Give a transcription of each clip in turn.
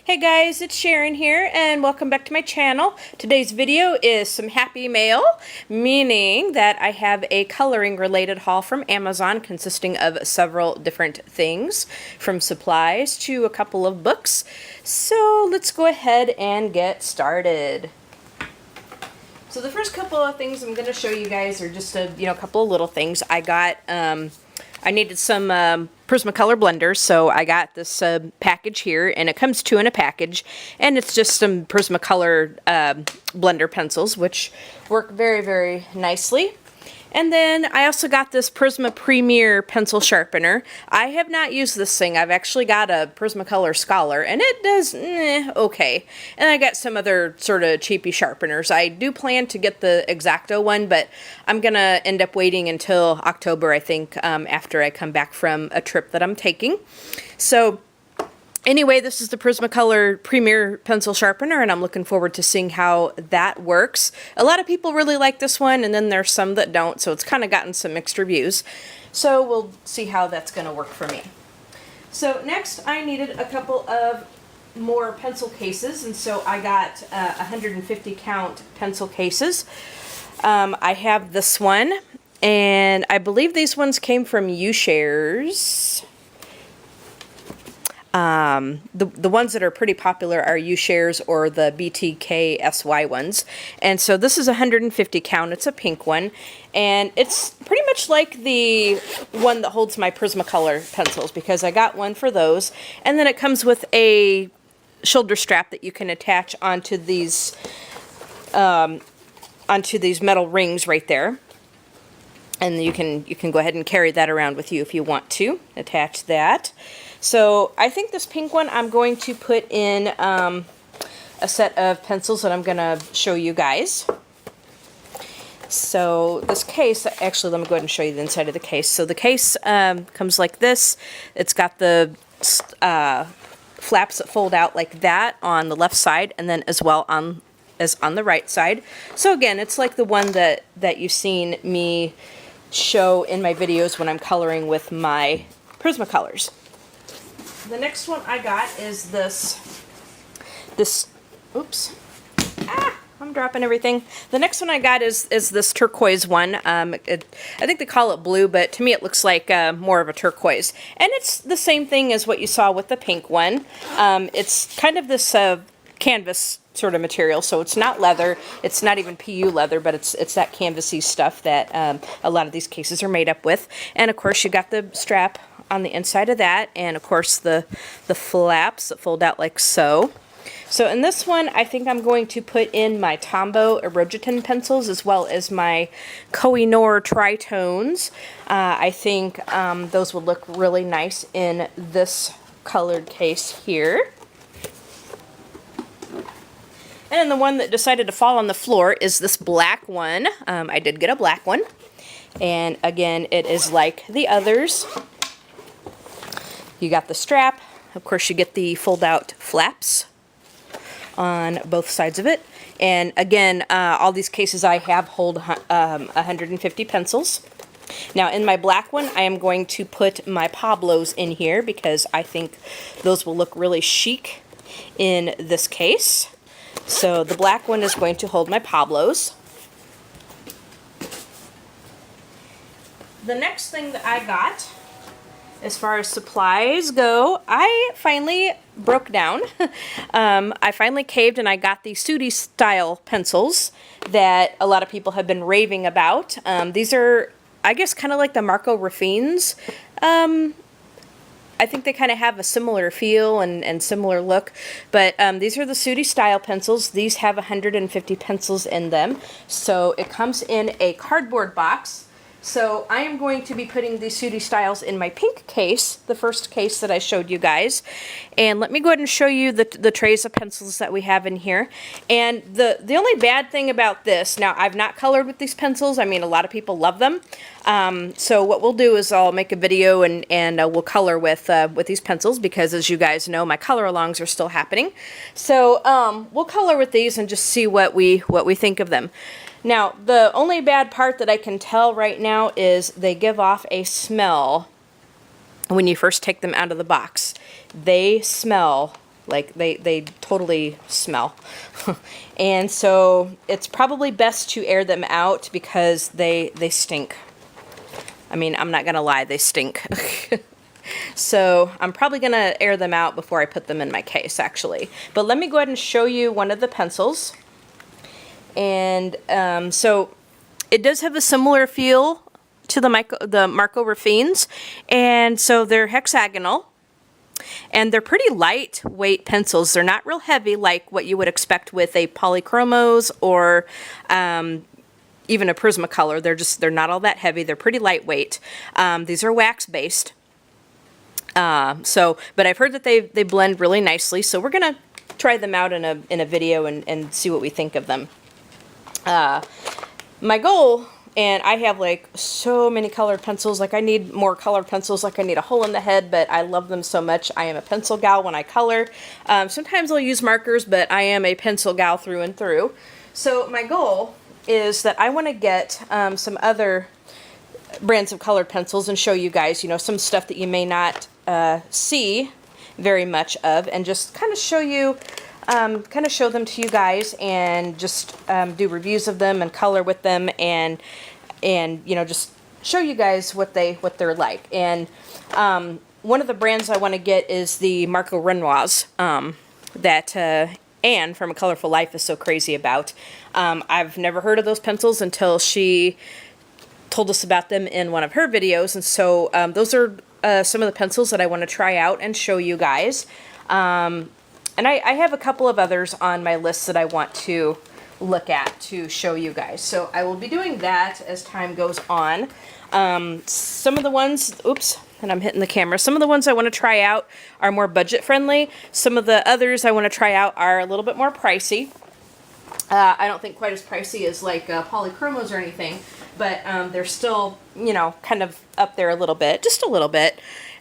Hey guys, it's Sharon here and welcome back to my channel. Today's video is some happy mail, meaning that I have a coloring related haul from Amazon consisting of several different things, from supplies to a couple of books. So let's go ahead and get started. So the first couple of things I'm going to show you guys are just a couple of little things. I got I needed some Prismacolor blenders, so I got this package here, and it comes two in a package, and it's just some Prismacolor blender pencils, which work very, very nicely. And then I also got this Prisma Premier pencil sharpener. I have not used this thing. I've actually got a Prismacolor Scholar, and it does okay. And I got some other sort of cheapy sharpeners. I do plan to get the X-Acto one, but I'm going to end up waiting until October, I think, after I come back from a trip that I'm taking. So anyway, this is the Prismacolor Premier Pencil Sharpener, and I'm looking forward to seeing how that works. A lot of people really like this one, and then there's some that don't, so it's kind of gotten some mixed reviews. So we'll see how that's going to work for me. So next, I needed a couple of more pencil cases, and so I got 150 count pencil cases. I have this one, and I believe these ones came from U-Shares. The ones that are pretty popular are U-Shares or the BTSKY ones. And so this is 150 count. It's a pink one. And it's pretty much like the one that holds my Prismacolor pencils, because I got one for those. And then it comes with a shoulder strap that you can attach onto these metal rings right there. And you can go ahead and carry that around with you if you want to. Attach that. So I think this pink one I'm going to put in a set of pencils that I'm going to show you guys. So this case, actually let me go ahead and show you the inside of the case. So the case comes like this. It's got the flaps that fold out like that on the left side, and then as well as on the right side. So again, it's like the one that you've seen me show in my videos when I'm coloring with my Prismacolors. The next one I got is this, oops, I'm dropping everything. The next one I got is this turquoise one. I think they call it blue, but to me it looks like more of a turquoise. And it's the same thing as what you saw with the pink one. It's kind of this canvas sort of material, so it's not leather, it's not even PU leather, but it's that canvasy stuff that a lot of these cases are made up with. And of course you got the strap on the inside of that, and of course the flaps that fold out like so. So in this one, I think I'm going to put in my Tombow Erogeton pencils as well as my Kohinoor Tritones. I think those would look really nice in this colored case here. And the one that decided to fall on the floor is this black one. I did get a black one. And again, it is like the others. You got the strap. Of course, you get the fold-out flaps on both sides of it. And again, all these cases I have hold 150 pencils. Now, in my black one, I am going to put my Pablos in here because I think those will look really chic in this case. So the black one is going to hold my Pablos. The next thing that I got, as far as supplies go, I finally broke down. I finally caved and I got the Sudee style pencils that a lot of people have been raving about. These are, I guess, kind of like the Marco Raffines. I think they kind of have a similar feel and similar look, but these are the Sudee style pencils. These have 150 pencils in them, so it comes in a cardboard box. So I am going to be putting these Sudee styles in my pink case, the first case that I showed you guys. And let me go ahead and show you the trays of pencils that we have in here. And the only bad thing about this, now I've not colored with these pencils. I mean, a lot of people love them. So what we'll do is I'll make a video and we'll color with these pencils, because as you guys know, my color alongs are still happening. So we'll color with these and just see what we think of them. Now, the only bad part that I can tell right now is they give off a smell when you first take them out of the box. They smell Like they totally smell. And so it's probably best to air them out because they stink. I mean, I'm not gonna lie, they stink. So I'm probably gonna air them out before I put them in my case, actually. But let me go ahead and show you one of the pencils. And so it does have a similar feel to the Marco Raffines, and so they're hexagonal, and they're pretty lightweight pencils. They're not real heavy like what you would expect with a Polychromos or even a Prismacolor. They're not all that heavy. They're pretty lightweight. These are wax based. But I've heard that they blend really nicely, so we're gonna try them out in a video and see what we think of them. My goal, and I have like so many colored pencils, like I need more colored pencils, like I need a hole in the head, but I love them so much. I am a pencil gal when I color. Sometimes I'll use markers, but I am a pencil gal through and through. So my goal is that I want to get some other brands of colored pencils and show you guys, you know, some stuff that you may not see very much of, and just kind of show you, kind of show them to you guys, and just do reviews of them and color with them, and you know, just show you guys what they're like. And one of the brands I want to get is the Marco Renoirs that Anne from A Colorful Life is so crazy about. I've never heard of those pencils until she told us about them in one of her videos, and so those are some of the pencils that I want to try out and show you guys. And I have a couple of others on my list that I want to look at to show you guys. So I will be doing that as time goes on. Some of the ones, oops, and I'm hitting the camera. Some of the ones I want to try out are more budget friendly. Some of the others I want to try out are a little bit more pricey. I don't think quite as pricey as like Polychromos or anything, but they're still, you know, kind of up there a little bit, just a little bit.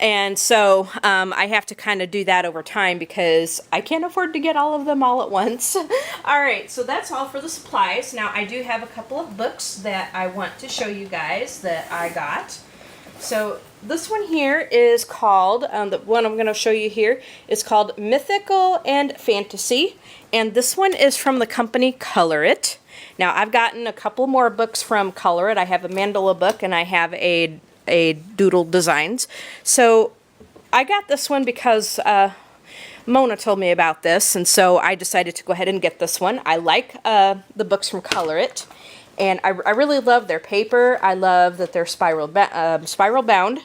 And so I have to kind of do that over time because I can't afford to get all of them all at once. All right, so that's all for the supplies. Now I do have a couple of books that I want to show you guys that I got. So this one here is called, the one I'm going to show you here is called Mythical and Fantasy. And this one is from the company Colorit. Now I've gotten a couple more books from Colorit. I have a mandala book and I have a doodle designs. So I got this one because Mona told me about this, and so I decided to go ahead and get this one. I like the books from Colorit, and I really love their paper. I love that they're spiral bound.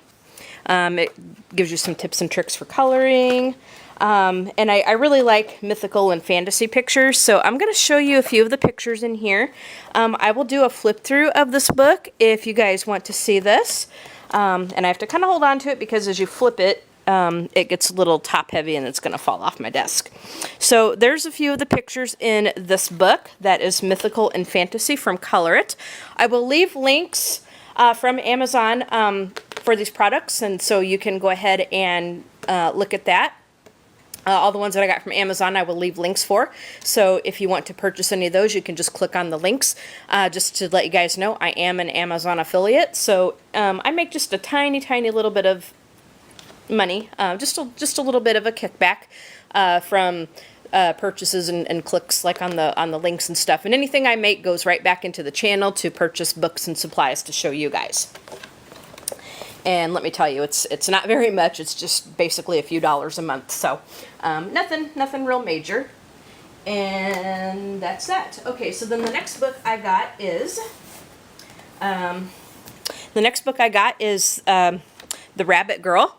It gives you some tips and tricks for coloring. And I really like mythical and fantasy pictures, so I'm going to show you a few of the pictures in here. I will do a flip through of this book if you guys want to see this. And I have to kind of hold on to it because as you flip it, it gets a little top heavy and it's going to fall off my desk. So there's a few of the pictures in this book that is Mythical and Fantasy from Colorit. I will leave links from Amazon for these products, and so you can go ahead and look at that. All the ones that I got from Amazon I will leave links for, so if you want to purchase any of those you can just click on the links. Just to let you guys know, I am an Amazon affiliate, so I make just a tiny little bit of money, just a little bit of a kickback from purchases and clicks like on the links and stuff, and anything I make goes right back into the channel to purchase books and supplies to show you guys. And let me tell you, it's not very much. It's just basically a few dollars a month. So nothing real major. And that's that. Okay, so then the next book I got is The Rabbit Girl.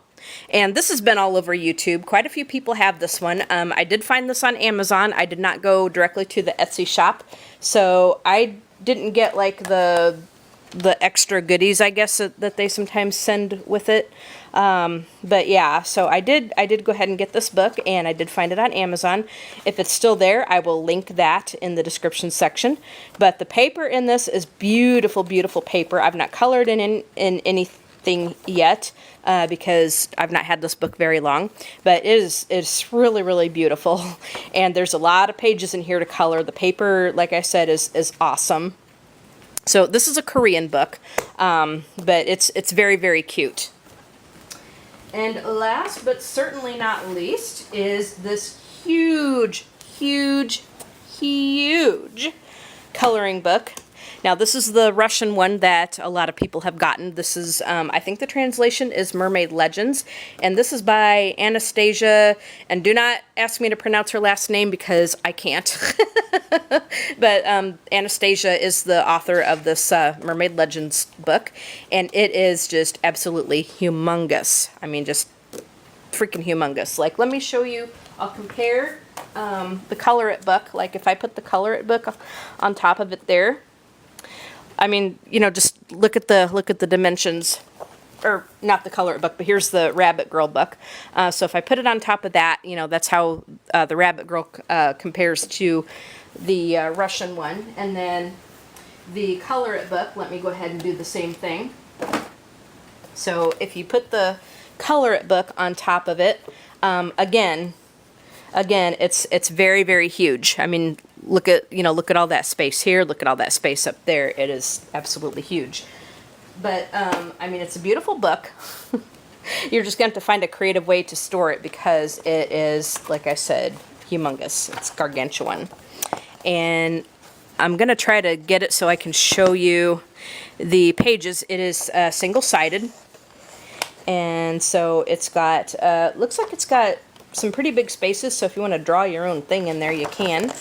And this has been all over YouTube. Quite a few people have this one. I did find this on Amazon. I did not go directly to the Etsy shop. So I didn't get like the extra goodies, I guess, that they sometimes send with it. But yeah, so I did go ahead and get this book, and I did find it on Amazon. If it's still there, I will link that in the description section. But the paper in this is beautiful, beautiful paper. I've not colored in anything yet because I've not had this book very long. But it's really, really beautiful. And there's a lot of pages in here to color. The paper, like I said, is awesome. So this is a Korean book, but it's very, very cute. And last but certainly not least is this huge, huge, huge coloring book. Now this is the Russian one that a lot of people have gotten. This is, I think the translation is Mermaid Legends, and this is by Anastasia, and do not ask me to pronounce her last name because I can't. But Anastasia is the author of this Mermaid Legends book, and it is just absolutely humongous. I mean, just freaking humongous. Like, let me show you, I'll compare the Colorit book. Like, if I put the Colorit book on top of it there, I mean, you know, just look at the dimensions, or not the Colorit book, but here's the Rabbit Girl book. So if I put it on top of that, you know, that's how the Rabbit Girl compares to the Russian one. And then the Colorit book, let me go ahead and do the same thing. So if you put the Colorit book on top of it, again, it's very, very huge. I mean, look at all that space here, look at all that space up there. It is absolutely huge. But, I mean, it's a beautiful book. You're just going to have to find a creative way to store it because it is, like I said, humongous. It's gargantuan. And I'm going to try to get it so I can show you the pages. It is single-sided. And so it's got, looks like it's got some pretty big spaces, so if you want to draw your own thing in there, you can.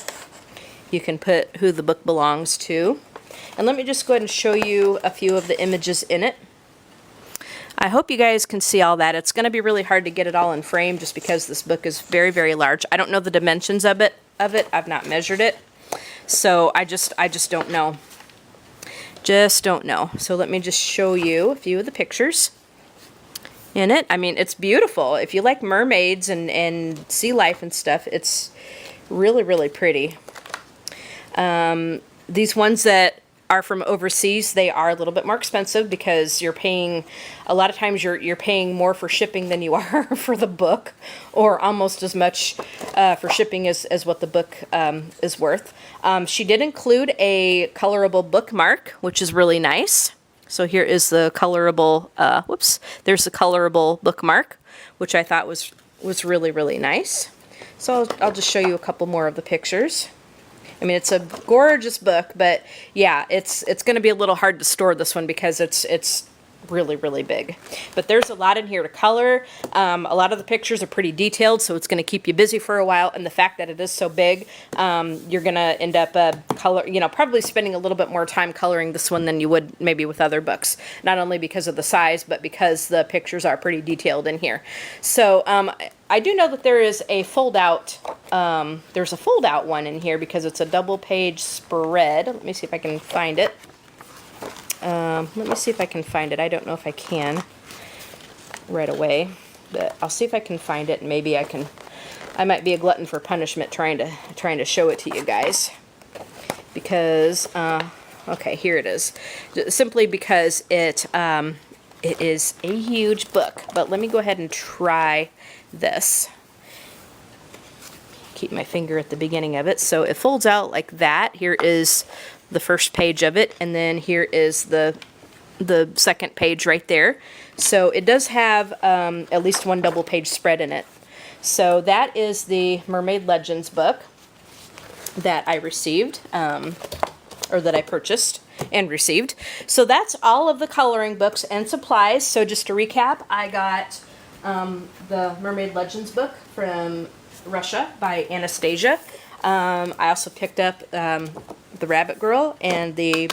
You can put who the book belongs to. And let me just go ahead and show you a few of the images in it. I hope you guys can see all that. It's going to be really hard to get it all in frame just because this book is very, very large. I don't know the dimensions of it. I've not measured it. So I just don't know. Just don't know. So let me just show you a few of the pictures in it. I mean, it's beautiful. If you like mermaids and sea life and stuff, it's really, really pretty. These ones that are from overseas, they are a little bit more expensive because you're paying, a lot of times you're paying more for shipping than you are for the book, or almost as much for shipping as what the book is worth. She did include a colorable bookmark, which is really nice. So here is the colorable, there's the colorable bookmark, which I thought was really, really nice. So I'll just show you a couple more of the pictures. I mean, it's a gorgeous book, but yeah, it's going to be a little hard to store this one because it's really, really big. But there's a lot in here to color. A lot of the pictures are pretty detailed, so it's going to keep you busy for a while. And the fact that it is so big, you're going to end up probably spending a little bit more time coloring this one than you would maybe with other books. Not only because of the size, but because the pictures are pretty detailed in here. So I do know that there is a fold-out. There's a fold-out one in here because it's a double-page spread. Let me see if I can find it. Let me see if I can find it. I don't know if I can right away, but I'll see if I can find it. And maybe I might be a glutton for punishment trying to show it to you guys because okay, here it is. Simply because it is a huge book. But let me go ahead and try this. Keep my finger at the beginning of it. So it folds out like that. Here is the first page of it, and then here is the second page right there. So it does have at least one double page spread in it. So that is the Mermaid Legends book that I received, or that I purchased and received. So that's all of the coloring books and supplies. So just to recap, I got the Mermaid Legends book from Russia by Anastasia. I also picked up the Rabbit Girl and the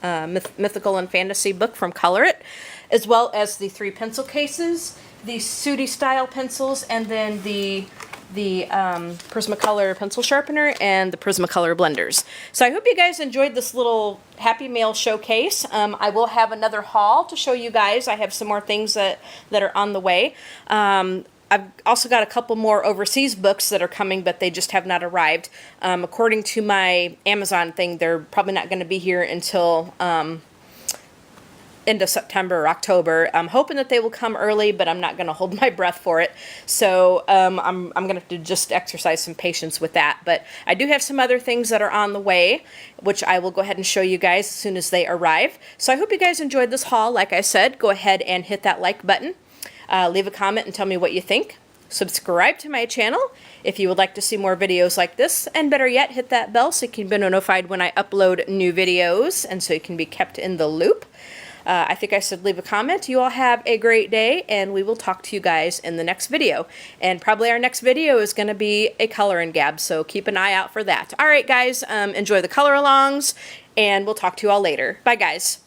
Mythical and Fantasy book from Colorit, as well as the 3 pencil cases, the Sudee style pencils, and then the Prismacolor pencil sharpener and the Prismacolor blenders. So I hope you guys enjoyed this little Happy Mail showcase. I will have another haul to show you guys. I have some more things that are on the way. I've also got a couple more overseas books that are coming, but they just have not arrived. According to my Amazon thing, they're probably not going to be here until end of September or October. I'm hoping that they will come early, but I'm not going to hold my breath for it. So I'm going to have to just exercise some patience with that. But I do have some other things that are on the way, which I will go ahead and show you guys as soon as they arrive. So I hope you guys enjoyed this haul. Like I said, go ahead and hit that like button. Leave a comment and tell me what you think. subscribe to my channel if you would like to see more videos like this, and better yet, hit that bell so you can be notified when I upload new videos and so you can be kept in the loop. I think I said leave a comment. You all have a great day, and we will talk to you guys in the next video. And probably our next video is going to be a color and gab, so keep an eye out for that. All right, guys, enjoy the color alongs, and we'll talk to you all later. Bye, guys.